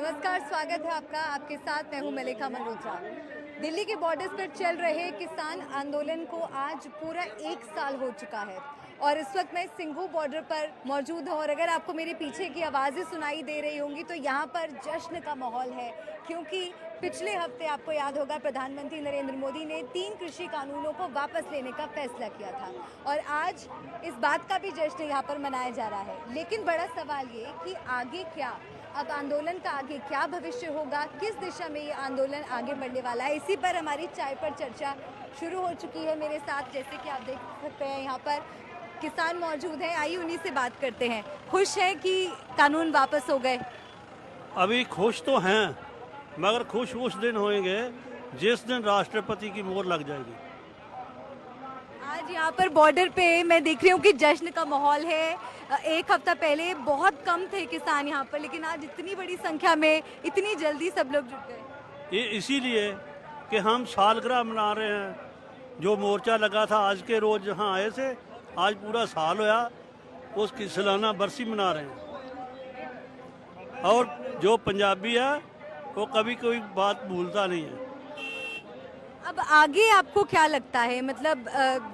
नमस्कार, स्वागत है आपका। आपके साथ मैं हूं मलिका मल्होत्रा। दिल्ली के बॉर्डर्स पर चल रहे किसान आंदोलन को आज पूरा 1 साल हो चुका है और इस वक्त मैं सिंघू बॉर्डर पर मौजूद हूं और अगर आपको मेरे पीछे की आवाज़ें सुनाई दे रही होंगी तो यहाँ पर जश्न का माहौल है, क्योंकि पिछले हफ्ते आपको याद होगा प्रधानमंत्री नरेंद्र मोदी ने 3 कृषि कानूनों को वापस लेने का फैसला किया था और आज इस बात का भी जश्न यहाँ पर मनाया जा रहा है। लेकिन बड़ा सवाल ये कि आगे क्या, अब आंदोलन का आगे क्या भविष्य होगा, किस दिशा में ये आंदोलन आगे बढ़ने वाला है, इसी पर हमारी चाय पर चर्चा शुरू हो चुकी है। मेरे साथ जैसे कि आप देख सकते हैं यहाँ पर किसान मौजूद हैं, आइए उन्हीं से बात करते हैं। खुश हैं कि कानून वापस हो गए? अभी खुश तो हैं, मगर खुश उस दिन होंगे जिस दिन राष्ट्रपति की मोहर लग जाएगी। आज यहाँ पर बॉर्डर पे मैं देख रही हूँ कि जश्न का माहौल है। एक हफ्ता पहले बहुत कम थे किसान यहाँ पर, लेकिन आज इतनी बड़ी संख्या में इतनी जल्दी सब लोग जुट गए। ये इसीलिए कि हम सालगिरह मना रहे हैं। जो मोर्चा लगा था आज के रोज जहाँ आए थे, आज पूरा साल होया, उसकी सालाना बरसी मना रहे हैं। और जो पंजाबी है वो कभी कोई बात भूलता नहीं है। अब आगे आपको क्या लगता है, मतलब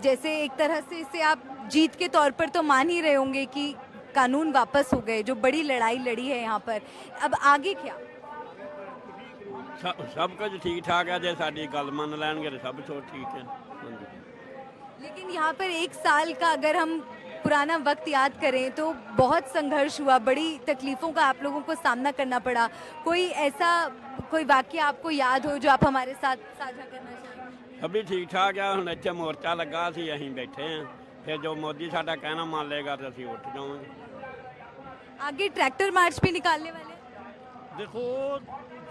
जैसे एक तरह से इसे आप जीत के तौर पर तो मान ही रहे होंगे कि कानून वापस हो गए, जो बड़ी लड़ाई लड़ी है यहाँ पर, अब आगे क्या? सब कुछ ठीक ठाक है, जो साडी गल मन लैणगे तो सब कुछ ठीक है। लेकिन यहाँ पर 1 साल का अगर हम पुराना वक्त याद करें तो बहुत संघर्ष हुआ, बड़ी तकलीफों का आप लोगों को सामना करना पड़ा। कोई ऐसा कोई वाक्य आपको याद हो जो आप हमारे साथ साझा करना चाहें? सब ठीक ठाक है। हुण इत्थे मोर्चा लगा सी, असीं बैठे हैं, फिर जो मोदी साडा कहना मान लेगा तो असीं उठ जावांगे। आगे ट्रैक्टर मार्च भी निकालने वाले हैं? देखो,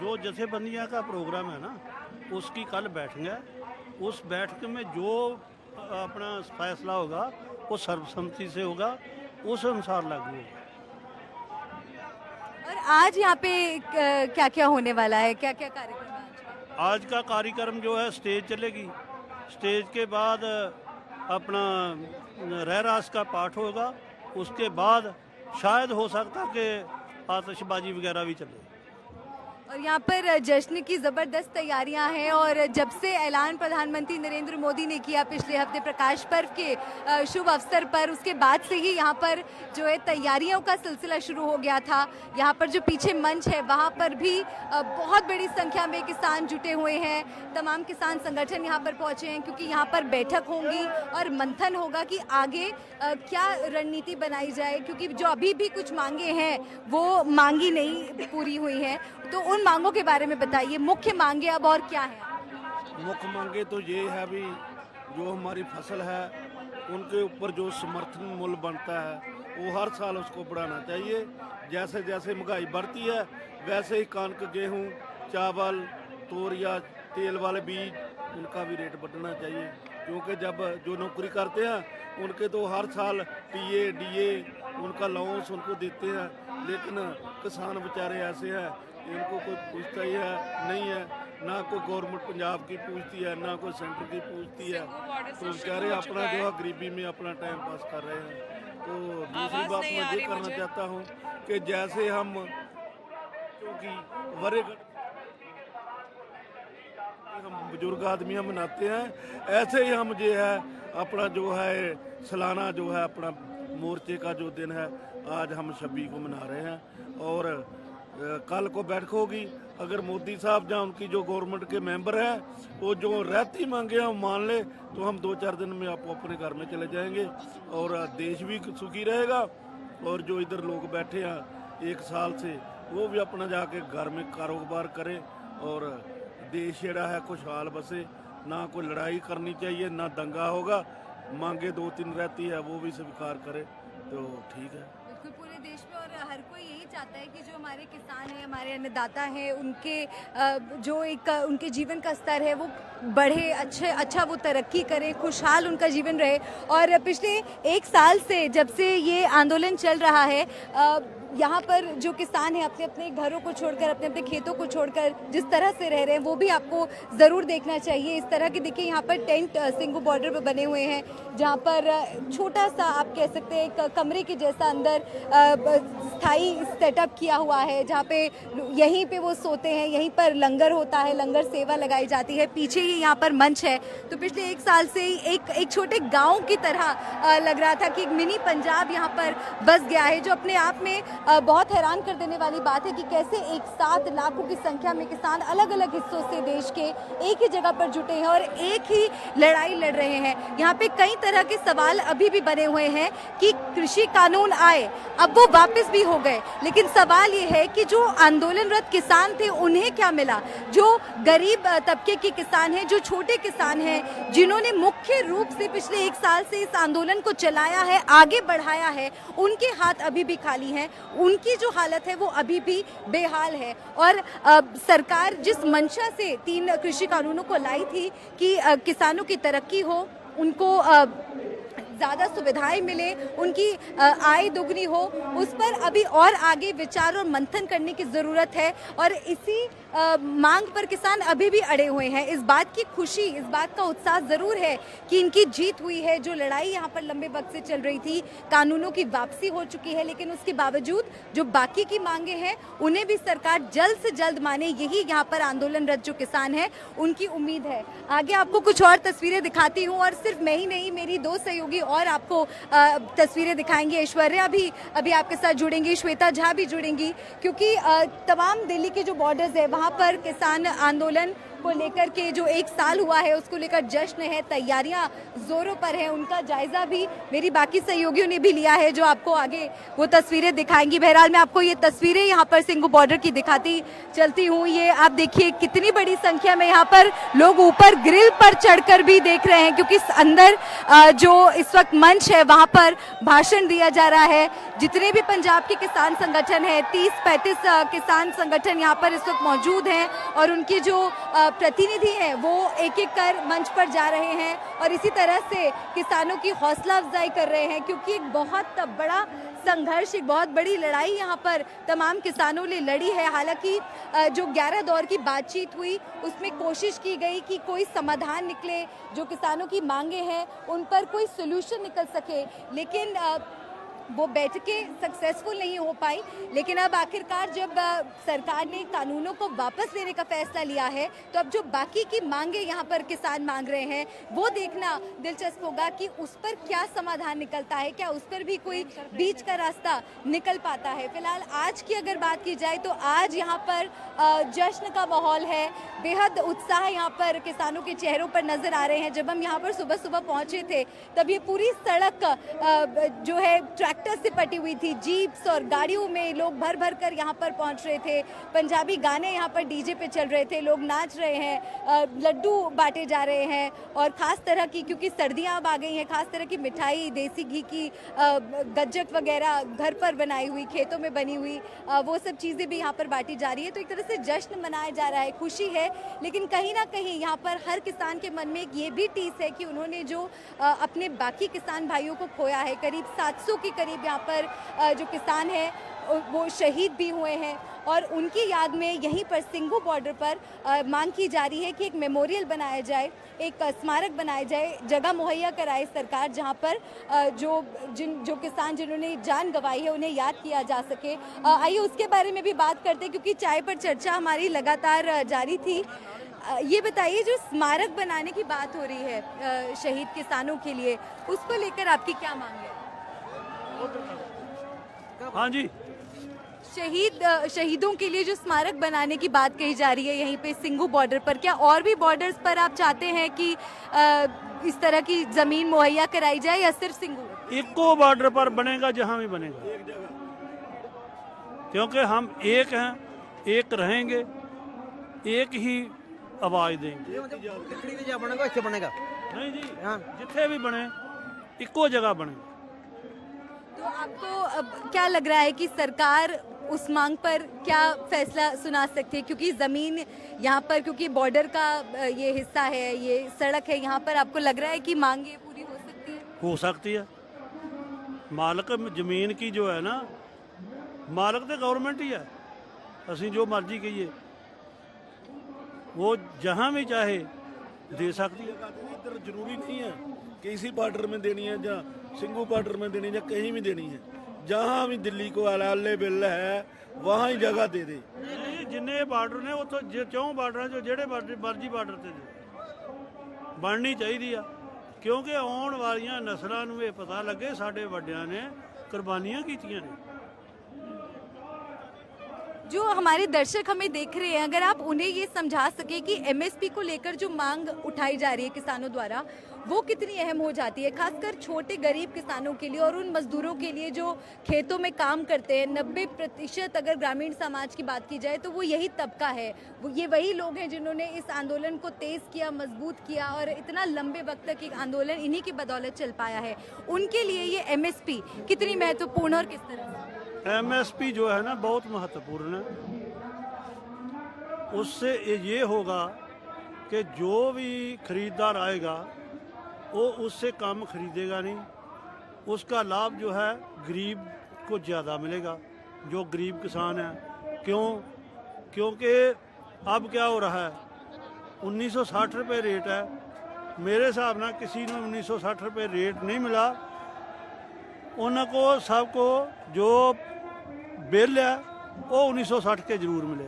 जो जथेबंदियां का प्रोग्राम है ना, उसकी कल बैठेंगे। उस बैठक में जो अपना फैसला होगा वो सर्वसम्मति से होगा, उस अनुसार लागू होगा। और आज यहाँ पे क्या क्या होने वाला है, क्या क्या कार्यक्रम है आज का कार्यक्रम जो है, स्टेज चलेगी। स्टेज के बाद अपना रहरास का पाठ होगा। उसके बाद शायद हो सकता कि आतिशबाजी वगैरह भी चले। और यहाँ पर जश्न की ज़बरदस्त तैयारियां हैं और जब से ऐलान प्रधानमंत्री नरेंद्र मोदी ने किया पिछले हफ्ते प्रकाश पर्व के शुभ अवसर पर, उसके बाद से ही यहाँ पर जो है तैयारियों का सिलसिला शुरू हो गया था। यहाँ पर जो पीछे मंच है वहाँ पर भी बहुत बड़ी संख्या में किसान जुटे हुए हैं। तमाम किसान संगठन यहाँ पर पहुँचे हैं क्योंकि यहाँ पर बैठक होंगी और मंथन होगा कि आगे क्या रणनीति बनाई जाए, क्योंकि जो अभी भी कुछ मांगे हैं वो मांगी नहीं पूरी हुई हैं। तो उन मांगों के बारे में बताइए, मुख्य मांगे अब और क्या है? मुख्य मांगे तो ये है भी, जो हमारी फसल है उनके ऊपर जो समर्थन मूल्य बनता है वो हर साल उसको बढ़ाना चाहिए। जैसे जैसे महंगाई बढ़ती है वैसे ही कणक, गेहूं, चावल, तोरिया, तेल वाले बीज, उनका भी रेट बढ़ना चाहिए। क्योंकि जब जो नौकरी करते हैं उनके तो हर साल टीए डीए उनका अलाउंस उनको देते हैं, लेकिन किसान बेचारे ऐसे हैं, इनको कोई पूछता ही है नहीं है, ना कोई गवर्नमेंट पंजाब की पूछती है, ना कोई सेंटर की पूछती है। तो बेचारे अपना जो है गरीबी में अपना टाइम पास कर रहे हैं। तो दूसरी बात मैं ये करना चाहता हूँ कि जैसे हम, क्योंकि हम बुजुर्ग आदमी हम मनाते हैं, ऐसे ही हम जो है अपना जो है सालाना जो है अपना मोर्चे का जो दिन है आज हम 26 को मना रहे हैं। और कल को बैठक होगी। अगर मोदी साहब या उनकी जो गवर्नमेंट के मेंबर हैं वो जो रहती मांगे हम मान ले तो हम 2-4 दिन में आप अपने घर में चले जाएंगे और देश भी सुखी रहेगा। और जो इधर लोग बैठे हैं 1 साल से, वो भी अपना जाके घर में कारोबार करें और देश जेड़ा है खुशहाल बसे। ना कोई लड़ाई करनी चाहिए, ना दंगा होगा। मांगे 2-3 रहती है वो भी स्वीकार करे तो ठीक है। बिल्कुल, पूरे देश में और हर कोई यही चाहता है कि जो हमारे किसान हैं, हमारे अन्नदाता हैं, उनके जो एक उनके जीवन का स्तर है वो बढ़े, अच्छा वो तरक्की करें, खुशहाल उनका जीवन रहे। और पिछले 1 साल से जब से ये आंदोलन चल रहा है, यहाँ पर जो किसान हैं अपने अपने घरों को छोड़कर, अपने अपने खेतों को छोड़कर जिस तरह से रह रहे हैं वो भी आपको ज़रूर देखना चाहिए। इस तरह के देखिए यहाँ पर टेंट सिंघू बॉर्डर पर बने हुए हैं, जहाँ पर छोटा सा आप कह सकते हैं एक कमरे के जैसा अंदर स्थायी सेटअप किया हुआ है, जहाँ पे यहीं पे वो सोते हैं, यहीं पर लंगर होता है, लंगर सेवा लगाई जाती है, पीछे ही यहाँ पर मंच है। तो पिछले 1 साल से ही एक छोटे गांव की तरह लग रहा था कि एक मिनी पंजाब यहाँ पर बस गया है, जो अपने आप में बहुत हैरान कर देने वाली बात है कि कैसे एक साथ लाखों की संख्या में किसान अलग अलग हिस्सों से देश के एक ही जगह पर जुटे हैं और एक ही लड़ाई लड़ रहे हैं। यहाँ पे कई तरह के सवाल अभी भी बने हुए हैं कि कृषि कानून आए, अब वो वापस भी हो गए, लेकिन सवाल ये है कि जो आंदोलनरत किसान थे उन्हें क्या मिला? जो गरीब तबके के किसान हैं, जो छोटे किसान हैं, जिन्होंने मुख्य रूप से पिछले 1 साल से इस आंदोलन को चलाया है, आगे बढ़ाया है, उनके हाथ अभी भी खाली हैं, उनकी जो हालत है वो अभी भी बेहाल है। और सरकार जिस मंशा से 3 कृषि कानूनों को लाई थी कि किसानों की तरक्की हो, उनको ज़्यादा सुविधाएं मिले, उनकी आय दुगनी हो, उस पर अभी और आगे विचार और मंथन करने की ज़रूरत है। और इसी मांग पर किसान अभी भी अड़े हुए हैं। इस बात की खुशी, इस बात का उत्साह ज़रूर है कि इनकी जीत हुई है। जो लड़ाई यहाँ पर लंबे वक्त से चल रही थी, कानूनों की वापसी हो चुकी है, लेकिन उसके बावजूद जो बाकी की मांगे हैं उन्हें भी सरकार जल्द से जल्द माने, यही यहाँ पर आंदोलनरत जो किसान हैं उनकी उम्मीद है। आगे आपको कुछ और तस्वीरें दिखाती हूँ, और सिर्फ मैं ही नहीं, मेरी 2 सहयोगी और आपको तस्वीरें दिखाएंगे। ऐश्वर्या भी अभी आपके साथ जुड़ेंगी, श्वेता झा भी जुड़ेंगी, क्योंकि तमाम दिल्ली के जो बॉर्डर्स है वहाँ पर किसान आंदोलन को लेकर के जो 1 साल हुआ है उसको लेकर जश्न है, तैयारियां जोरों पर हैं। उनका जायजा भी मेरी बाकी सहयोगियों ने भी लिया है, जो आपको आगे वो तस्वीरें दिखाएंगी। बहरहाल मैं आपको ये तस्वीरें यहाँ पर सिंघू बॉर्डर की दिखाती चलती हूँ। ये आप देखिए कितनी बड़ी संख्या में यहाँ पर लोग ऊपर ग्रिल पर चढ़कर भी देख रहे हैं, क्योंकि अंदर जो इस वक्त मंच है वहाँ पर भाषण दिया जा रहा है। जितने भी पंजाब के किसान संगठन है, 30-35 किसान संगठन यहाँ पर इस वक्त मौजूद हैं, और उनकी जो प्रतिनिधि हैं वो एक एक कर मंच पर जा रहे हैं और इसी तरह से किसानों की हौसला अफजाई कर रहे हैं, क्योंकि एक बहुत बड़ा संघर्ष, एक बहुत बड़ी लड़ाई यहाँ पर तमाम किसानों ने लड़ी है। हालांकि जो 11 दौर की बातचीत हुई उसमें कोशिश की गई कि कोई समाधान निकले, जो किसानों की मांगे हैं उन पर कोई सोल्यूशन निकल सके, लेकिन वो बैठकें सक्सेसफुल नहीं हो पाई। लेकिन अब आखिरकार जब सरकार ने कानूनों को वापस लेने का फैसला लिया है, तो अब जो बाकी की मांगे यहाँ पर किसान मांग रहे हैं वो देखना दिलचस्प होगा कि उस पर क्या समाधान निकलता है, क्या उस पर भी कोई बीच का रास्ता निकल पाता है। फिलहाल आज की अगर बात की जाए तो आज यहाँ पर जश्न का माहौल है, बेहद उत्साह यहाँ पर किसानों के चेहरों पर नजर आ रहे हैं। जब हम यहाँ पर सुबह सुबह पहुँचे थे तब ये पूरी सड़क जो है ट्रैक्टर से पटी हुई थी, जीप्स और गाड़ियों में लोग भर भर कर यहाँ पर पहुँच रहे थे। पंजाबी गाने यहाँ पर डीजे पे चल रहे थे, लोग नाच रहे हैं, लड्डू बांटे जा रहे हैं, और ख़ास तरह की, क्योंकि सर्दियाँ अब आ गई हैं, ख़ास तरह की मिठाई, देसी घी की गज्जक वगैरह घर पर बनाई हुई, खेतों में बनी हुई, वो सब चीज़ें भी यहाँ पर बांटी जा रही है। तो एक तरह से जश्न मनाया जा रहा है, खुशी है। लेकिन कहीं ना कहीं यहाँ पर हर किसान के मन में एक ये भी टीस है कि उन्होंने जो अपने बाकी किसान भाइयों को खोया है, करीब 700 के करीब यहाँ पर जो किसान हैं वो शहीद भी हुए हैं, और उनकी याद में यहीं पर सिंघू बॉर्डर पर मांग की जा रही है कि एक मेमोरियल बनाया जाए, एक स्मारक बनाया जाए, जगह मुहैया कराए सरकार, जहां पर जो किसान जिन्होंने जान गंवाई है उन्हें याद किया जा सके। आइए उसके बारे में भी बात करते हैं, क्योंकि चाय पर चर्चा हमारी लगातार जारी थी। ये बताइए, जो स्मारक बनाने की बात हो रही है शहीद किसानों के लिए, उसको लेकर आपकी क्या मांग है? हाँ जी, शहीदों के लिए जो स्मारक बनाने की बात कही जा रही है यहीं पे सिंघू बॉर्डर पर, क्या और भी बॉर्डर्स पर आप चाहते हैं कि इस तरह की जमीन मुहैया कराई जाए, या सिर्फ सिंघू? इको बॉर्डर पर बनेगा, जहां भी बनेगा, क्योंकि हम एक हैं, एक रहेंगे, एक ही आवाज देंगे। बनेगा नहीं जी, जिथे भी बने इको जगह बने। तो आपको अब क्या लग रहा है कि सरकार उस मांग पर क्या फैसला सुना सकती है, क्योंकि ज़मीन यहाँ पर, क्योंकि बॉर्डर का ये हिस्सा है, ये सड़क है, यहाँ पर आपको लग रहा है कि मांग ये पूरी हो सकती है? हो सकती है। मालिक ज़मीन की जो है ना, ਮਾਲਕ ਤੇ ਗਵਰਨਮੈਂਟ ਹੀ ਹੈ। ਅਸੀਂ ਜੋ ਮਰਜ਼ੀ ਕਹੀਏ वो जहाँ भी चाहे दे सकती है। इधर जरूरी नहीं है कि इसी बॉर्डर में देनी है या सिंघू बॉर्डर में देनी है या कहीं भी देनी है, जहाँ भी दिल्ली को अल्ले बिल है वहाँ ही जगह दे दे। जिन्ने बार्डर ने उतो चौं बार्डर जो जेड़े मर्जी बार्डर ते बननी चाहिए आ, क्योंकि आने वाली नस्लों को ये पता लगे साडे वड्डियां ने कुर्बानियां कीतियां ने। जो हमारे दर्शक हमें देख रहे हैं, अगर आप उन्हें ये समझा सके कि एमएसपी को लेकर जो मांग उठाई जा रही है किसानों द्वारा, वो कितनी अहम हो जाती है, खासकर छोटे गरीब किसानों के लिए और उन मजदूरों के लिए जो खेतों में काम करते हैं। 90% अगर ग्रामीण समाज की बात की जाए तो वो यही तबका है, ये वही लोग हैं जिन्होंने इस आंदोलन को तेज किया, मजबूत किया और इतना लंबे वक्त तक एक आंदोलन इन्हीं की बदौलत चल पाया है। उनके लिए ये एमएसपी कितनी महत्वपूर्ण और किस तरह से? एमएसपी जो है ना बहुत महत्वपूर्ण है। उससे ये होगा कि जो भी खरीदार आएगा वो उससे कम खरीदेगा नहीं, उसका लाभ जो है गरीब को ज़्यादा मिलेगा, जो गरीब किसान है। क्योंकि अब क्या हो रहा है, 1960 रुपये रेट है। मेरे हिसाब ना किसी ने 1960 रुपये रेट नहीं मिला, उनको सबको जो बिल है वो 1960 के जरूर मिले।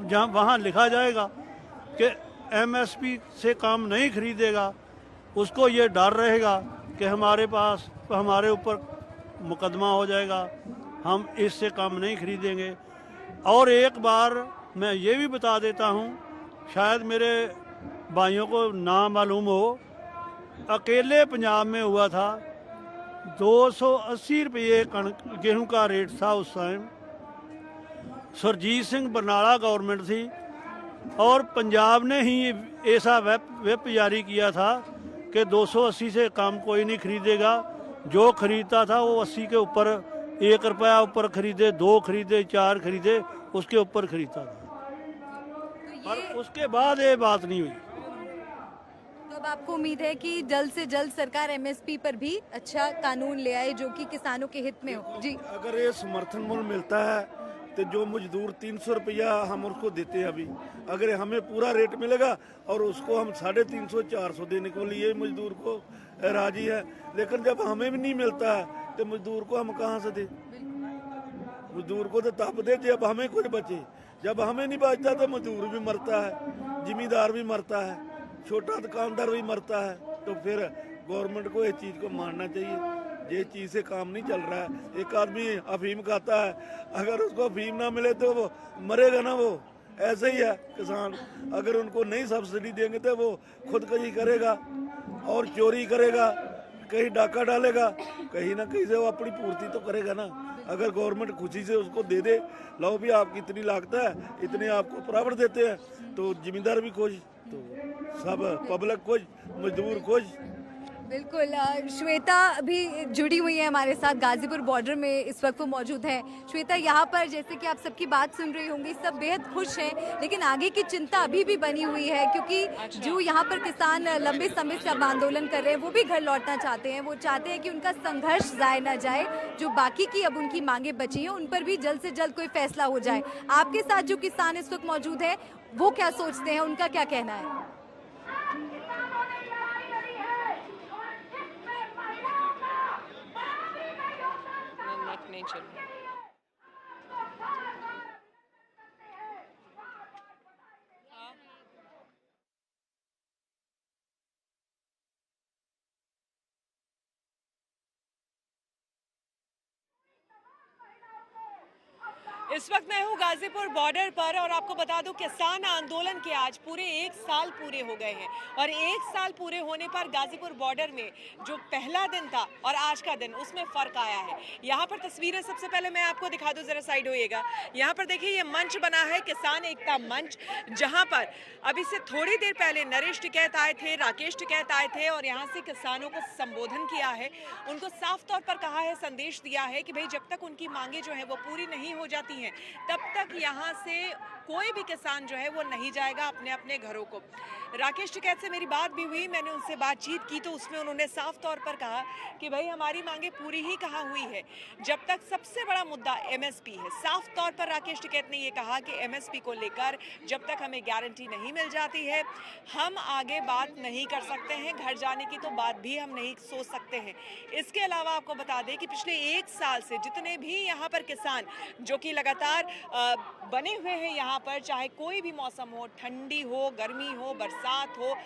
जब वहाँ लिखा जाएगा कि एमएसपी से काम नहीं खरीदेगा, उसको ये डर रहेगा कि हमारे पास हमारे ऊपर मुकदमा हो जाएगा, हम इससे काम नहीं खरीदेंगे। और एक बार मैं ये भी बता देता हूँ, शायद मेरे भाइयों को ना मालूम हो, अकेले पंजाब में हुआ था 280 रुपये गेहूं का रेट था उस टाइम। सुरजीत सिंह बरनाला गवर्नमेंट थी और पंजाब ने ही ऐसा व्हिप जारी किया था कि 280 से कम कोई नहीं खरीदेगा। जो खरीदता था वो 80 के ऊपर 1 रुपया ऊपर खरीदे, 2 खरीदे, 4 खरीदे, उसके ऊपर खरीदता था। पर उसके बाद ये बात नहीं हुई। तो अब आपको उम्मीद है कि जल्द से जल्द सरकार एमएसपी पर भी अच्छा कानून ले आए जो कि किसानों के हित में हो। जी, अगर ये समर्थन मूल्य मिलता है तो जो मजदूर 300 रुपया हम उसको देते हैं अभी, अगर हमें पूरा रेट मिलेगा और उसको हम 350 400 देने को लिए मजदूर को राजी है, लेकिन जब हमें भी नहीं मिलता है तो मजदूर को हम कहाँ से दे? मजदूर को तो तब दे जब हमें कुछ बचे। जब हमें नहीं बचता तो मजदूर भी मरता है, जिम्मेदार भी मरता है, छोटा दुकानदार भी मरता है। तो फिर गवर्नमेंट को इस चीज़ को मानना चाहिए। ये चीज़ से काम नहीं चल रहा है। एक आदमी अफीम खाता है, अगर उसको अफीम ना मिले तो वो मरेगा ना। वो ऐसे ही है किसान, अगर उनको नहीं सब्सिडी देंगे तो वो खुदकशी करेगा और चोरी करेगा, कहीं डाका डालेगा, कहीं ना कहीं से वो अपनी पूर्ति तो करेगा ना। अगर गवर्नमेंट खुशी से उसको दे दे, लो भी आपकी इतनी लागत है, इतने आपको बराबर देते हैं, तो जिम्मेदार भी खुश, तो सब पब्लिक खुश, मजदूर खुश। बिल्कुल। श्वेता भी जुड़ी हुई है हमारे साथ, गाजीपुर बॉर्डर में इस वक्त वो मौजूद है। श्वेता, यहाँ पर जैसे कि आप सबकी बात सुन रही होंगी, सब बेहद खुश हैं, लेकिन आगे की चिंता अभी भी बनी हुई है क्योंकि जो यहाँ पर किसान लंबे समय से अब आंदोलन कर रहे हैं वो भी घर लौटना चाहते हैं। वो चाहते हैं कि उनका संघर्ष जाए ना जाए, जो बाकी की अब उनकी मांगे बची हैं उन पर भी जल्द से जल्द कोई फैसला हो जाए। आपके साथ जो किसान इस वक्त मौजूद है वो क्या सोचते हैं, उनका क्या कहना है? नहीं चल रहा। इस वक्त मैं हूँ गाजीपुर बॉर्डर पर और आपको बता दूं किसान आंदोलन के आज पूरे 1 साल पूरे हो गए हैं और 1 साल पूरे होने पर गाजीपुर बॉर्डर में जो पहला दिन था और आज का दिन उसमें फ़र्क आया है। यहाँ पर तस्वीरें सबसे पहले मैं आपको दिखा दूं, ज़रा साइड होइएगा। यहाँ पर देखिए ये मंच बना है किसान एकता मंच, जहाँ पर अभी से थोड़ी देर पहले नरेश टिकैत आए थे, राकेश टिकैत आए थे और यहाँ से किसानों को संबोधन किया है। उनको साफ तौर पर कहा है, संदेश दिया है कि भाई जब तक उनकी मांगे जो है वो पूरी नहीं हो जाती हैं हैं तब तक यहाँ से कोई भी किसान जो है वो नहीं जाएगा अपने अपने घरों को। राकेश टिकैत से मेरी बात भी हुई, मैंने उनसे बातचीत की तो उसमें उन्होंने साफ तौर पर कहा कि भाई हमारी मांगे पूरी ही कहाँ हुई है जब तक सबसे बड़ा मुद्दा एमएसपी है। साफ तौर पर राकेश टिकैत ने ये कहा कि एमएसपी को लेकर जब तक हमें गारंटी नहीं मिल जाती है हम आगे बात नहीं कर सकते हैं, घर जाने की तो बात भी हम नहीं सोच सकते हैं। इसके अलावा आपको बता दें कि पिछले 1 साल से जितने भी यहाँ पर किसान जो कि लगातार बने हुए हैं यहाँ पर, चाहे कोई भी मौसम हो, ठंडी हो, गर्मी हो, बरसात हो,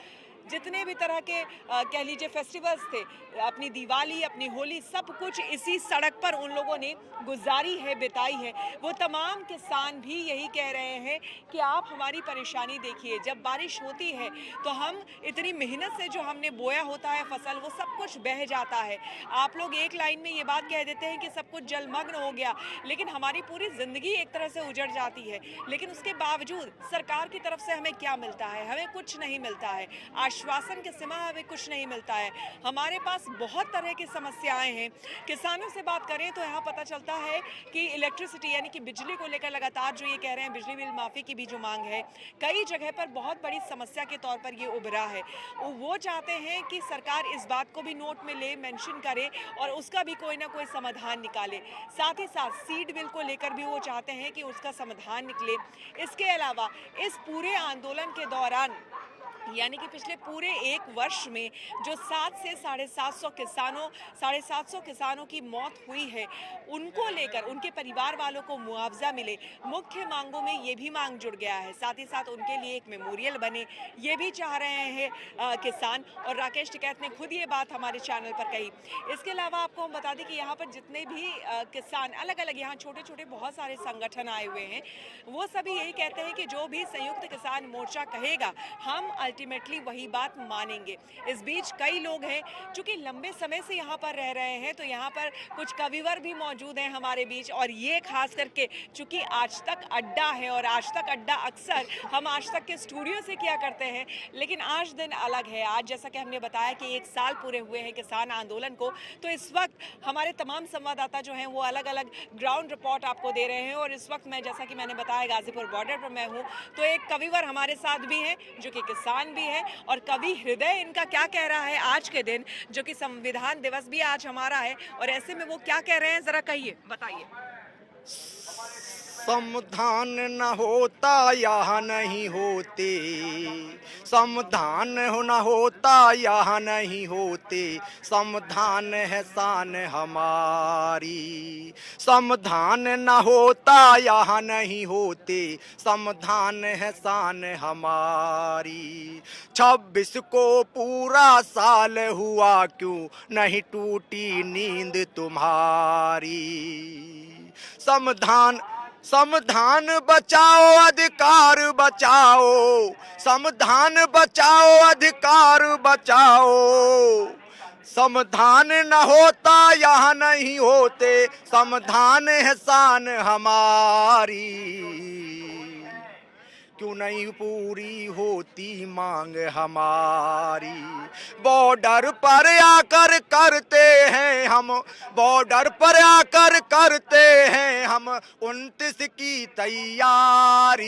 जितने भी तरह के कह लीजिए फेस्टिवल्स थे, अपनी दिवाली, अपनी होली, सब कुछ इसी सड़क पर उन लोगों ने गुजारी है, बिताई है। वो तमाम किसान भी यही कह रहे हैं कि आप हमारी परेशानी देखिए, जब बारिश होती है तो हम इतनी मेहनत से जो हमने बोया होता है फसल, वो सब कुछ बह जाता है। आप लोग एक लाइन में ये बात कह देते हैं कि सब कुछ जलमग्न हो गया, लेकिन हमारी पूरी ज़िंदगी एक तरह से उजड़ जाती है। लेकिन उसके बावजूद सरकार की तरफ से हमें क्या मिलता है? हमें कुछ नहीं मिलता है। आश्वासन के सिवा हमें कुछ नहीं मिलता है। हमारे पास बहुत तरह की समस्याएं हैं। किसानों से बात करें तो यहाँ पता चलता है कि इलेक्ट्रिसिटी यानी कि बिजली को लेकर लगातार जो ये कह रहे हैं बिजली बिल माफ़ी की भी जो मांग है, कई जगह पर बहुत बड़ी समस्या के तौर पर ये उभरा है। वो चाहते हैं कि सरकार इस बात को भी नोट में ले, मेंशन करे और उसका भी कोई ना कोई समाधान निकाले। साथ ही साथ सीड बिल को लेकर भी वो चाहते हैं कि उसका समाधान निकले। इसके अलावा इस पूरे आंदोलन के दौरान यानी कि पिछले पूरे 1 वर्ष में जो 7 से 750 किसानों की मौत हुई है, उनको लेकर उनके परिवार वालों को मुआवजा मिले, मुख्य मांगों में ये भी मांग जुड़ गया है। साथ ही साथ उनके लिए एक मेमोरियल बने, ये भी चाह रहे हैं किसान। और राकेश टिकैत ने खुद ये बात हमारे चैनल पर कही। इसके अलावा आपको हम बता दें कि यहाँ पर जितने भी किसान अलग अलग यहाँ छोटे छोटे बहुत सारे संगठन आए हुए हैं, वो सभी यही कहते हैं कि जो भी संयुक्त किसान मोर्चा कहेगा हम अल्टीमेटली वही बात मानेंगे। इस बीच कई लोग हैं चूंकि लंबे समय से यहाँ पर रह रहे हैं, तो यहाँ पर कुछ कविवर भी मौजूद हैं हमारे बीच। और ये खास करके चूंकि आज तक अड्डा है और आज तक अड्डा अक्सर हम आज तक के स्टूडियो से किया करते हैं, लेकिन आज दिन अलग है। आज जैसा कि हमने बताया कि 1 साल पूरे हुए हैं किसान आंदोलन को, तो इस वक्त हमारे तमाम संवाददाता जो हैं वो अलग अलग ग्राउंड रिपोर्ट आपको दे रहे हैं। और इस वक्त मैं जैसा कि मैंने बताया गाजीपुर बॉर्डर पर मैं हूँ, तो एक कविवर हमारे साथ भी हैं जो कि किसान भी है। और कवि हृदय इनका क्या कह रहा है आज के दिन, जो कि संविधान दिवस भी आज हमारा है, और ऐसे में वो क्या कह रहे हैं जरा कहिए, बताइए। समाधान न होता यहाँ नहीं होते, समाधान न होता यहाँ नहीं होते, समाधान है शान हमारी। समाधान न होता यहाँ नहीं होते, समाधान है शान हमारी। 26 को पूरा साल हुआ क्यों नहीं टूटी नींद तुम्हारी। समाधान बचाओ अधिकार बचाओ, समाधान बचाओ अधिकार बचाओ। समाधान न होता यहाँ नहीं होते, समाधान है शान हमारी। क्यों नहीं पूरी होती मांग हमारी। बॉर्डर पर आकर करते हैं हम, बॉर्डर पर आकर करते हैं हम 29 की तैयारी।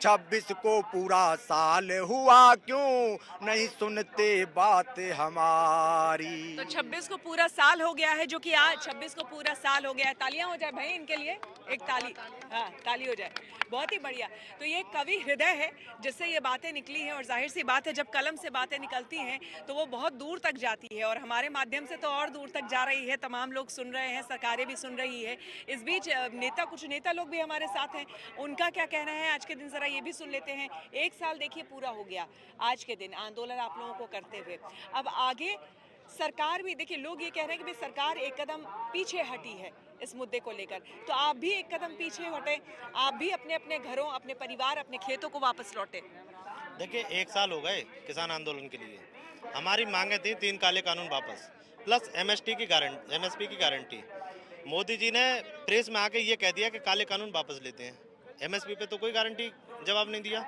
26 को पूरा साल हुआ क्यों नहीं सुनते बात हमारी। तो 26 को पूरा साल हो गया है, जो कि आज 26 को पूरा साल हो गया है। तालियां हो जाए भाई इनके लिए, एक ताली, हाँ ताली हो जाए, बहुत ही बढ़िया। तो ये कवि हृदय है जिससे ये बातें निकली हैं, और जाहिर सी बात है जब कलम से बातें निकलती हैं तो वो बहुत दूर तक जाती है, और हमारे माध्यम से तो और दूर तक जा रही है। तमाम लोग सुन रहे हैं, सरकारें भी सुन रही है। इस बीच कुछ नेता लोग भी हमारे साथ हैं, उनका क्या कहना है आज के दिन जरा ये भी सुन लेते हैं। 1 साल देखिए पूरा हो गया आज के दिन आंदोलन आप लोगों को करते हुए। अब आगे सरकार भी देखिए, लोग ये कह रहे हैं कि भाई सरकार एक कदम पीछे हटी है इस मुद्दे को लेकर, तो आप भी एक कदम पीछे हटे, आप भी अपने अपने घरों, अपने परिवार, अपने खेतों को वापस लौटे। देखिए 1 साल हो गए किसान आंदोलन के लिए। हमारी मांगे थी 3 काले कानून वापस, प्लस एमएसपी की गारंटी। मोदी जी ने प्रेस में आके ये कह दिया कि काले कानून वापस लेते हैं, एमएसपी पे तो कोई गारंटी जवाब नहीं दिया।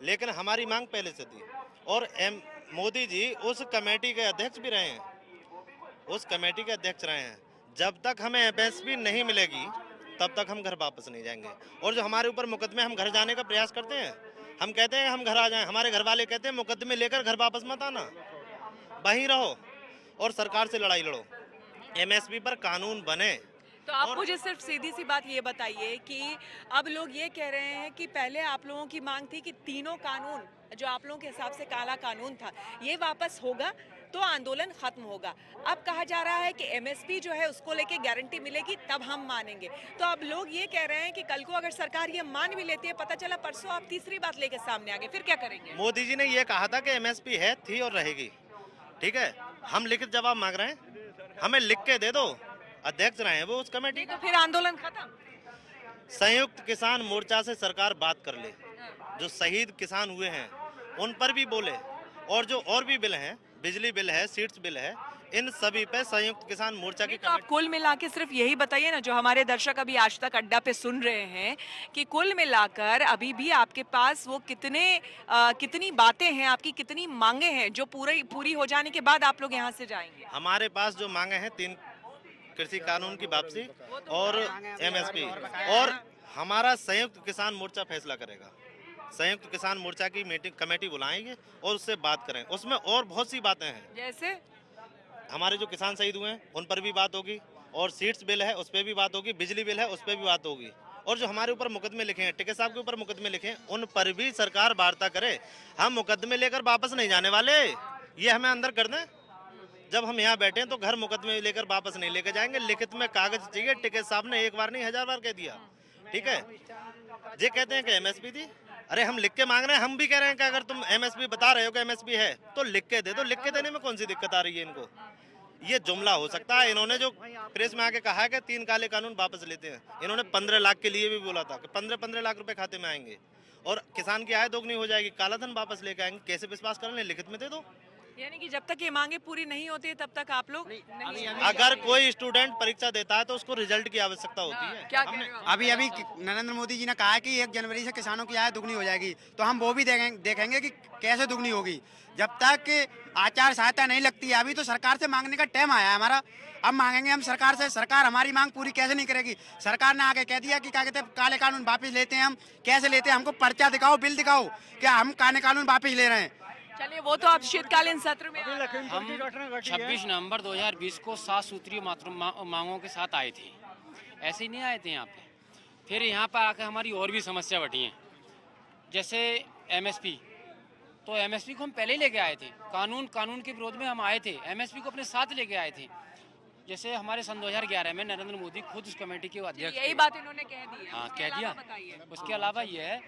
लेकिन हमारी मांग पहले से थी, और मोदी जी उस कमेटी के अध्यक्ष भी रहे हैं, जब तक हमें एमएसपी नहीं मिलेगी तब तक हम घर वापस नहीं जाएंगे। और जो हमारे ऊपर मुकदमे, हम घर जाने का प्रयास करते हैं, हम कहते हैं हम घर आ जाएं, हमारे घर वाले कहते हैं मुकदमे लेकर घर वापस मत आना, वहीं रहो और सरकार से लड़ाई लड़ो, एमएसपी पर कानून बने। तो आप मुझे सिर्फ सीधी सी बात ये बताइए कि अब लोग ये कह रहे हैं कि पहले आप लोगों की मांग थी कि तीनों कानून जो आप लोगों के हिसाब से काला कानून था ये वापस होगा तो आंदोलन खत्म होगा। अब कहा जा रहा है कि एमएसपी जो है उसको लेके गारंटी मिलेगी तब हम मानेंगे। तो अब लोग ये कह रहे हैं कि कल को अगर सरकार ये मान भी लेती है, पता चला परसों आप तीसरी बात लेके सामने आ गए, फिर क्या करेंगे? मोदी जी ने ये कहा था कि एमएसपी है, थी और रहेगी। ठीक है, हम लिखित जवाब मांग रहे हैं, हमें लिख के दे दो। अध्यक्ष रहे हैं वो उस कमेटी तो फिर आंदोलन खत्म। संयुक्त किसान मोर्चा से सरकार बात कर ले, जो शहीद किसान हुए हैं उन पर भी बोले, और जो और भी बिल हैं, बिजली बिल है, सीट्स बिल है, इन सभी पे संयुक्त किसान मोर्चा की तो आप कुल मिला के सिर्फ यही बताइए ना, जो हमारे दर्शक अभी आज तक अड्डा पे सुन रहे हैं, कि कुल मिलाकर अभी भी आपके पास वो कितनी बातें हैं, आपकी कितनी मांगे हैं जो पूरी हो जाने के बाद आप लोग यहाँ से जाएंगे? हमारे पास जो मांगे हैं 3 कृषि कानून की वापसी और एमएसपी, और हमारा संयुक्त किसान मोर्चा फैसला करेगा। संयुक्त किसान मोर्चा की मीटिंग कमेटी बुलाएंगे और उससे बात करें। उसमें और बहुत सी बातें हैं, जैसे हमारे जो किसान शहीद हुए हैं उन पर भी बात होगी, और सीट्स बिल है उस पर भी बात होगी, बिजली बिल है उस पर भी बात होगी, और जो हमारे ऊपर मुकदमे लिखे हैं, टिकैत साहब के ऊपर मुकदमे लिखे हैं, उन पर भी सरकार वार्ता करे। हम मुकदमे लेकर वापस नहीं जाने वाले, ये हमें अंदर कर दें। जब हम यहाँ बैठे हैं तो घर मुकदमे लेकर वापस नहीं लेकर जाएंगे, लिखित में कागज चाहिए। टिकैत साहब ने एक बार नहीं 1000 बार कह दिया। ठीक है, ये कहते हैं कि एमएसपी थी, अरे हम लिख के मांग रहे हैं, हम भी कह रहे हैं कि अगर तुम एमएसपी बता रहे हो कि एमएसपी है तो लिख के दे दो। लिख के देने में कौन सी दिक्कत आ रही है इनको? ये जुमला हो सकता है। इन्होंने जो प्रेस में आके कहा है कि 3 काले कानून वापस लेते हैं, इन्होंने 15 लाख के लिए भी बोला था कि 15 लाख रुपए खाते में आएंगे और किसान की आय दोगुनी हो जाएगी, काला धन वापस लेके आएंगे। कैसे विश्वास कर लें? लिखित में दे दो। यानी कि जब तक ये मांगे पूरी नहीं होती है तब तक आप लोग नहीं। अगर कोई स्टूडेंट परीक्षा देता है तो उसको रिजल्ट की आवश्यकता होती है। क्या कह रहे हो? अभी नरेंद्र मोदी जी ने कहा है कि 1 जनवरी से किसानों की आय दुगनी हो जाएगी, तो हम वो भी देखेंगे कि कैसे दुगनी होगी। जब तक आचार संहिता नहीं लगती है, अभी तो सरकार से मांगने का टाइम आया है हमारा। अब मांगेंगे हम सरकार से, सरकार हमारी मांग पूरी कैसे नहीं करेगी? सरकार ने आगे कह दिया कि क्या कहते हैं काले कानून वापस लेते हैं। हम कैसे लेते हैं? हमको पर्चा दिखाओ, बिल दिखाओ क्या हम काले कानून वापस ले रहे हैं। चलिए, वो तो आप शीतकालीन सत्र में हम 26 नवंबर 2020 को 7 सूत्रीय मांगों के साथ आए थे। ऐसे ही नहीं आए थे यहाँ पे। फिर यहाँ पर आकर हमारी और भी समस्या बढ़ी हैं, जैसे एमएसपी। तो एमएसपी को हम पहले ही लेके आए थे, कानून के विरोध में हम आए थे, एमएसपी को अपने साथ लेके आए थे। जैसे हमारे सन 2011 में नरेंद्र मोदी खुद उस कमेटी के अध्यक्ष यही थे। बात इन्होंने कह दी है। हाँ, उसके कह दिया। अलावा बताइए। उसके अलावा ये है,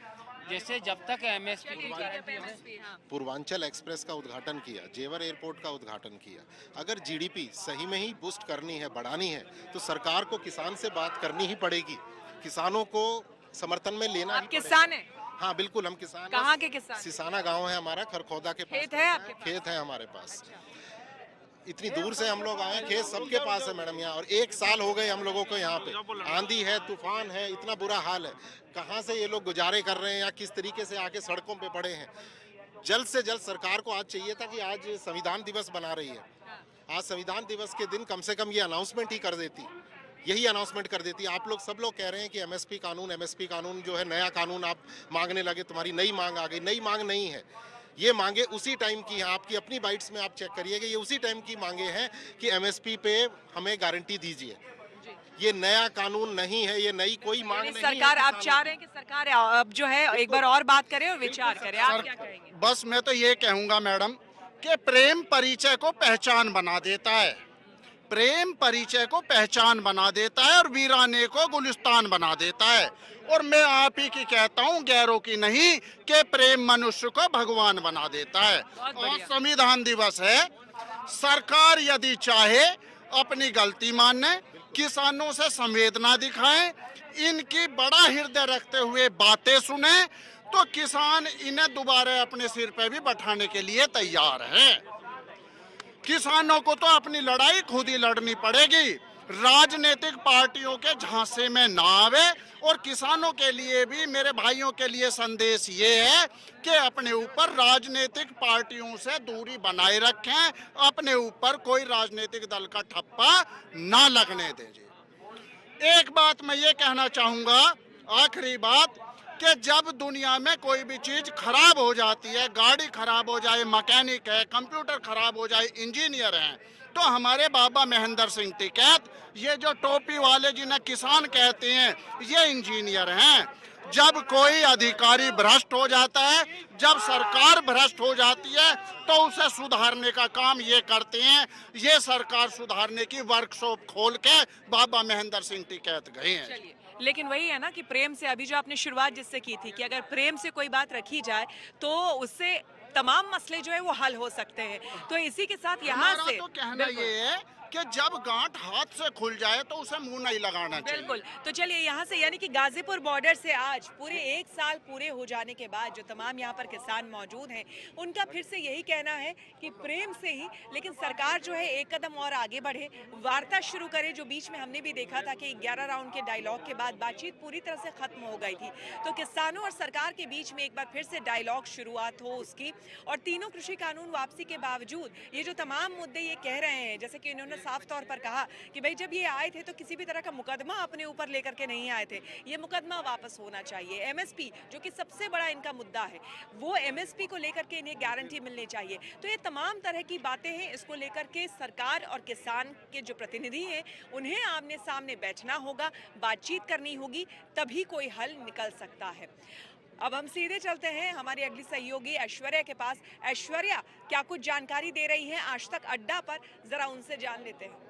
जैसे जब तक एमएसपी पूर्वांचल एक्सप्रेस का उद्घाटन किया, जेवर एयरपोर्ट का उद्घाटन किया। अगर जीडीपी सही में ही बूस्ट करनी है, बढ़ानी है, तो सरकार को किसान से बात करनी ही पड़ेगी। किसानों को समर्थन में लेना आप ही किसान हैं? हाँ बिल्कुल, हम किसान हैं। कहाँ के किसान? सिसाना गांव है हमारा, खरखोदा के पास खेत है आपके पास? खेत है हमारे पास। इतनी दूर से हम लोग आए, खेत सबके पास है मैडम यहाँ, और 1 साल हो गए हम लोगों को यहाँ पे। आंधी है, तूफान है, इतना बुरा हाल है। कहाँ से ये लोग गुजारे कर रहे हैं या किस तरीके से आके सड़कों पे पड़े हैं। जल्द से जल्द सरकार को आज चाहिए था कि आज संविधान दिवस बना रही है, आज संविधान दिवस के दिन कम से कम ये अनाउंसमेंट ही कर देती, यही अनाउंसमेंट कर देती। आप लोग सब लोग कह रहे हैं कि एमएसपी कानून जो है नया कानून आप मांगने लगे, तुम्हारी नई मांग आ गई। नई मांग नहीं है, ये मांगे उसी टाइम की हैं। आपकी अपनी बाइट्स में आप चेक करिएगा, ये उसी टाइम की मांगे हैं कि एमएसपी पे हमें गारंटी दीजिए। ये नया कानून नहीं है, ये नई कोई मांग नहीं है। सरकार, आप चाह रहे हैं कि सरकार अब जो है एक बार और बात करे और विचार करे, आप क्या कहेंगे? बस मैं तो ये कहूँगा मैडम कि प्रेम परिचय को पहचान बना देता है, प्रेम परिचय को पहचान बना देता है और वीराने को गुलिस्तान बना देता है। और मैं आप ही की कहता हूँ, गैरों की नहीं, कि प्रेम मनुष्य को भगवान बना देता है। और संविधान दिवस है, सरकार यदि चाहे अपनी गलती माने, किसानों से संवेदना दिखाएं, इनकी बड़ा हृदय रखते हुए बातें सुने, तो किसान इन्हें दोबारा अपने सिर पे भी बैठाने के लिए तैयार हैं। किसानों को तो अपनी लड़ाई खुद ही लड़नी पड़ेगी, राजनीतिक पार्टियों के झांसे में ना आवे। और किसानों के लिए भी, मेरे भाइयों के लिए संदेश ये है कि अपने ऊपर राजनीतिक पार्टियों से दूरी बनाए रखें, अपने ऊपर कोई राजनीतिक दल का ठप्पा ना लगने दीजिए। एक बात मैं ये कहना चाहूँगा, आखिरी बात, कि जब दुनिया में कोई भी चीज़ खराब हो जाती है, गाड़ी खराब हो जाए, मैकेनिक है, कंप्यूटर खराब हो जाए, इंजीनियर हैं, तो हमारे बाबा महेंद्र सिंह टिकैत, ये जो टोपी वाले जिन्हें किसान कहते हैं, ये इंजीनियर हैं। जब कोई अधिकारी भ्रष्ट हो जाता है, जब सरकार भ्रष्ट हो जाती है, तो उसे सुधारने का काम ये करते हैं। ये सरकार सुधारने की वर्कशॉप खोल के बाबा महेंद्र सिंह टिकैत गए हैं। लेकिन वही है ना कि प्रेम से, अभी जो आपने शुरुआत जिससे की थी कि अगर प्रेम से कोई बात रखी जाए तो उससे तमाम मसले जो है वो हल हो सकते हैं। तो इसी के साथ यहाँ से तो कहना ये है कि जब गांठ हाथ से खुल जाए तो उसे मुंह नहीं लगाना चाहिए। बिल्कुल। तो चलिए यहाँ से, यानी कि गाजीपुर बॉर्डर से आज पूरे एक साल पूरे हो जाने के बाद जो तमाम यहाँ पर किसान मौजूद हैं, उनका फिर से यही कहना है कि प्रेम से ही, लेकिन सरकार जो है एक कदम और आगे बढ़े, वार्ता शुरू करे। जो बीच में हमने भी देखा था कि 11 राउंड के डायलॉग के बाद बातचीत पूरी तरह से खत्म हो गई थी, तो किसानों और सरकार के बीच में एक बार फिर से डायलॉग शुरुआत हो उसकी। और तीनों कृषि कानून वापसी के बावजूद ये जो तमाम मुद्दे ये कह रहे हैं, जैसे कि इन्होंने साफ तौर पर कहा कि भाई जब ये आए थे तो किसी भी तरह का मुकदमा अपने ऊपर लेकर के नहीं आए थे, ये मुकदमा वापस होना चाहिए। एमएसपी जो कि सबसे बड़ा इनका मुद्दा है, वो एमएसपी को लेकर के इन्हें गारंटी मिलनी चाहिए। तो ये तमाम तरह की बातें हैं, इसको लेकर के सरकार और किसान के जो प्रतिनिधि हैं उन्हें आमने सामने बैठना होगा, बातचीत करनी होगी, तभी कोई हल निकल सकता है। अब हम सीधे चलते हैं हमारी अगली सहयोगी ऐश्वर्या के पास। ऐश्वर्या क्या कुछ जानकारी दे रही हैं आज तक अड्डा पर, जरा उनसे जान लेते हैं।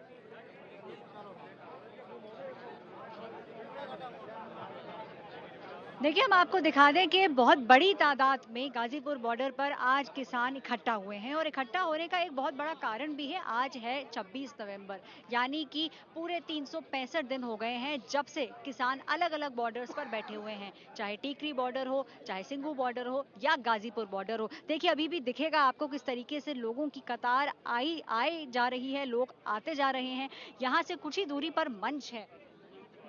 देखिए, हम आपको दिखा दें कि बहुत बड़ी तादाद में गाजीपुर बॉर्डर पर आज किसान इकट्ठा हुए हैं और इकट्ठा होने का एक बहुत बड़ा कारण भी है। आज है 26 नवंबर, यानी कि पूरे 365 दिन हो गए हैं जब से किसान अलग अलग बॉर्डर्स पर बैठे हुए हैं, चाहे टीकरी बॉर्डर हो, चाहे सिंघू बॉर्डर हो या गाजीपुर बॉर्डर हो। देखिए, अभी भी दिखेगा आपको किस तरीके से लोगों की कतार आई जा रही है, लोग आते जा रहे हैं। यहाँ से कुछ ही दूरी पर मंच है,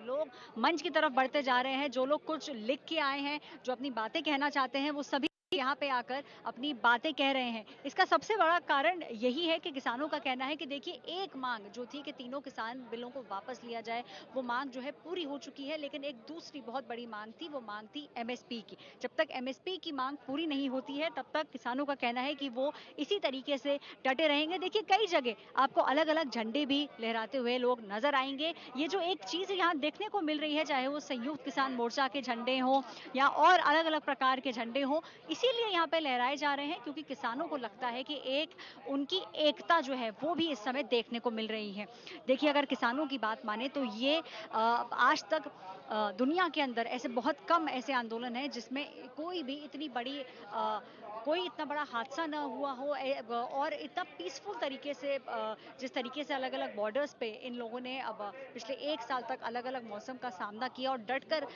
लोग मंच की तरफ बढ़ते जा रहे हैं। जो लोग कुछ लिख के आए हैं, जो अपनी बातें कहना चाहते हैं, वो सभी यहाँ पे आकर अपनी बातें कह रहे हैं। इसका सबसे बड़ा कारण यही है कि किसानों का कहना है कि देखिए, एक मांग जो थी कि तीनों किसान बिलों को वापस लिया जाए, वो मांग जो है पूरी हो चुकी है, लेकिन एक दूसरी बहुत बड़ी मांग थी, वो मांग थी एमएसपी की। जब तक एमएसपी की मांग पूरी नहीं होती है, तब तक किसानों का कहना है कि वो इसी तरीके से डटे रहेंगे। देखिए, कई जगह आपको अलग अलग झंडे भी लहराते हुए लोग नजर आएंगे। ये जो एक चीज यहाँ देखने को मिल रही है, चाहे वो संयुक्त किसान मोर्चा के झंडे हों या और अलग अलग प्रकार के झंडे हों, इसीलिए यहाँ पे लहराए जा रहे हैं क्योंकि किसानों को लगता है कि एक उनकी एकता जो है वो भी इस समय देखने को मिल रही है। देखिए, अगर किसानों की बात माने तो ये आज तक दुनिया के अंदर ऐसे बहुत कम ऐसे आंदोलन हैं जिसमें कोई भी इतनी बड़ी कोई इतना बड़ा हादसा न हुआ हो और इतना पीसफुल तरीके से जिस तरीके से अलग अलग बॉर्डर्स पे इन लोगों ने अब पिछले एक साल तक अलग अलग मौसम का सामना किया और डटकर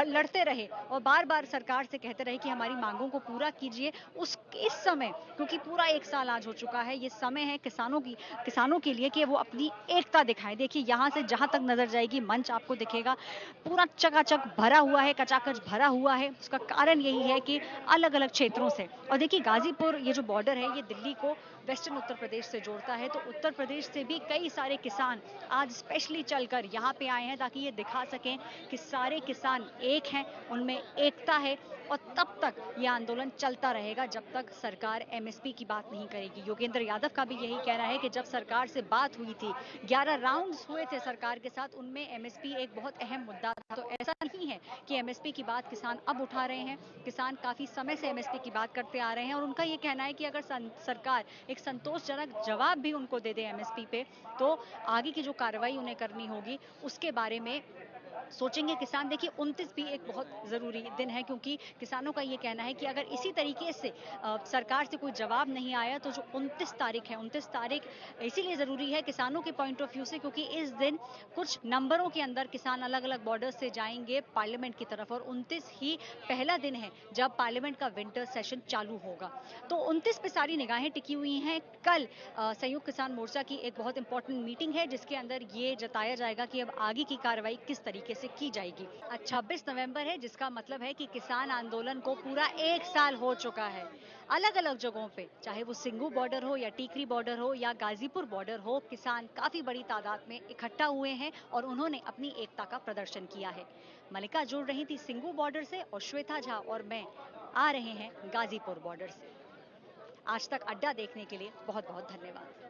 लड़ते रहे और बार बार सरकार से कहते रहे कि हमारी मांगों को पूरा कीजिए। इस समय, क्योंकि पूरा एक साल आज हो चुका है, ये समय है किसानों के लिए कि वो अपनी एकता दिखाएं। देखिए, यहाँ से जहां तक नजर जाएगी मंच आपको दिखेगा, पूरा चकाचक भरा हुआ है, कचाकच भरा हुआ है। उसका कारण यही है कि अलग अलग क्षेत्रों से, और देखिए गाजीपुर ये जो बॉर्डर है ये दिल्ली को वेस्टर्न उत्तर प्रदेश से जोड़ता है, तो उत्तर प्रदेश से भी कई सारे किसान आज स्पेशली चलकर यहाँ पे आए हैं ताकि ये दिखा सकें कि सारे किसान एक हैं, उनमें एकता है और तब तक ये आंदोलन चलता रहेगा जब तक सरकार एमएसपी की बात नहीं करेगी। योगेंद्र यादव का भी यही कहना है कि जब सरकार से बात हुई थी, 11 राउंड्स हुए थे सरकार के साथ, उनमें एमएसपी एक बहुत अहम मुद्दा था। तो ऐसा नहीं है कि एमएसपी की बात किसान अब उठा रहे हैं, किसान काफी समय से एमएसपी की बात करते आ रहे हैं और उनका ये कहना है कि अगर सरकार एक संतोषजनक जवाब भी उनको दे दे एमएसपी पे, तो आगे की जो कार्रवाई उन्हें करनी होगी उसके बारे में सोचेंगे किसान। देखिए, 29 भी एक बहुत ज़रूरी दिन है क्योंकि किसानों का ये कहना है कि अगर इसी तरीके से सरकार से कोई जवाब नहीं आया तो जो 29 तारीख है, 29 तारीख इसीलिए ज़रूरी है किसानों के पॉइंट ऑफ व्यू से क्योंकि इस दिन कुछ नंबरों के अंदर किसान अलग अलग बॉर्डर से जाएंगे पार्लियामेंट की तरफ और 29 ही पहला दिन है जब पार्लियामेंट का विंटर सेशन चालू होगा। तो 29 पे सारी निगाहें टिकी हुई हैं। कल संयुक्त किसान मोर्चा की एक बहुत इंपॉर्टेंट मीटिंग है जिसके अंदर ये जताया जाएगा कि अब आगे की कार्रवाई किस तरीके तरीके से की जाएगी। 26 नवंबर है, जिसका मतलब है कि किसान आंदोलन को पूरा 1 साल हो चुका है। अलग अलग जगहों पे, चाहे वो सिंघू बॉर्डर हो या टीकरी बॉर्डर हो या गाजीपुर बॉर्डर हो, किसान काफी बड़ी तादाद में इकट्ठा हुए हैं और उन्होंने अपनी एकता का प्रदर्शन किया है। मलिका जुड़ रही थी सिंघू बॉर्डर से और श्वेता झा और मैं आ रहे हैं गाजीपुर बॉर्डर से। आज तक अड्डा देखने के लिए बहुत बहुत धन्यवाद।